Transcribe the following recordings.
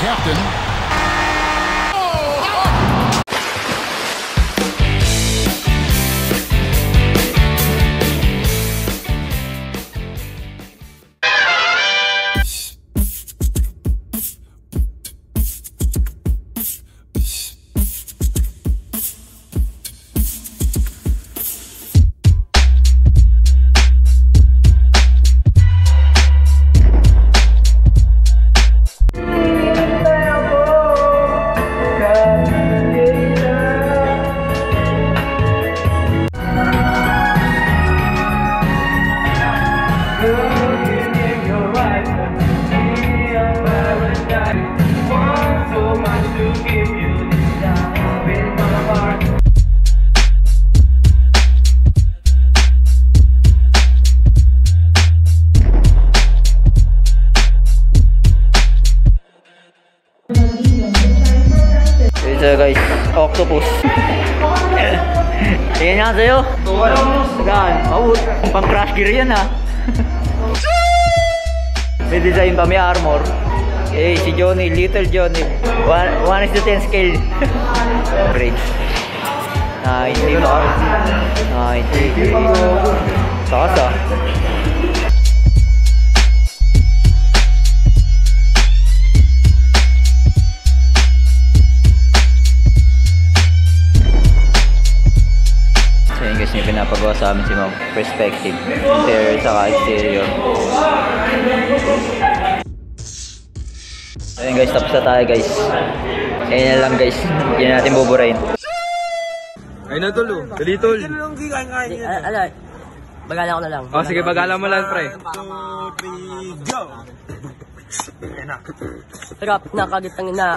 captain. So guys, octopus. Tingnan nga sa'yo. Saan? Pang crash gear yan ha. May design pa, may armor. Eh, si Johnny, little Johnny. 1:10 scale. Brakes. 90 pa. 90. Takas ah. Guys, yung pinapagawa sa amin si Ma'am, perspective, interior saka exterior. Ayun guys, tapos na tayo guys. Ayun na lang guys, hindi na natin buburahin. Ayun na tol, dali tol. Ano, bagala ko na lang. Oh sige, bagala mo lang pre. 2, 3, go! Sarap, nakagitang na.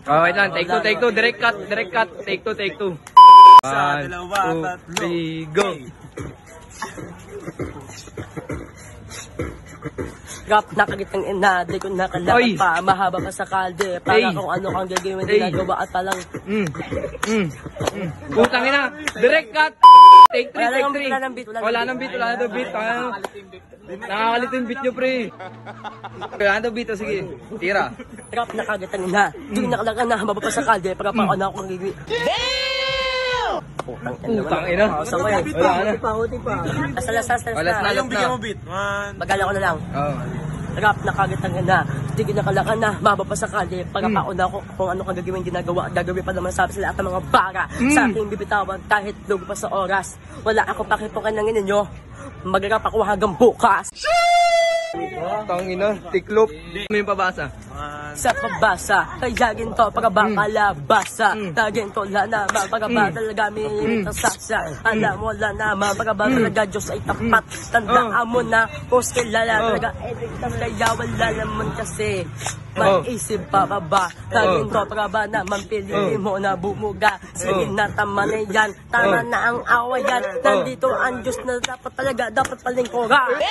Oh wait lang, take two, direct cut, take two. 1, 2, 3, go! Sarap, nakagitang ina. Di ko nakalakad pa. Mahaba pa sa kalde. Para kung ano kang gagawin ginagawa at palang. Putang ina, direct cut! Take 3, take 3. Wala nang beat. Nakakalit yung beat nyo pre. Wala nang beat, sige, tira. Sarap, nakagitang ina. Di ko nakalakad na. Mahaba pa sa kalde. Para kung ano kang gagawin. Putang ina. Wala na. Last na. Yung bigyan mo beat. Bagala ko na lang. Sarap, nakagitang ina. Di ko nakalakad na. Mahaba pa sa kalde. Para pauna ko kung ano kang gagawin ginagawa. Gagawin pa naman sabi sa lahat ng mga bara. Sa aking bibitawan kahit lugo pa sa oras. Wala ako pakipukan ng ninyo. Mag-rap ako hanggang bukas. Tangina, tiklop. May pabasa. Sa pabasa, kaya ginto para ba kalabasa. Ginto la naman para ba talaga may sasa. Alam mo la naman para ba talaga Diyos ay tapat. Tandaan mo na kung kilala talaga. Kaya wala naman kasi mag-isip pa ba. Ginto para ba naman piliin mo na bumuga. Sige na, tama na yan. Tama na ang awayan. Nandito ang Diyos na dapat talaga, dapat palingkuran.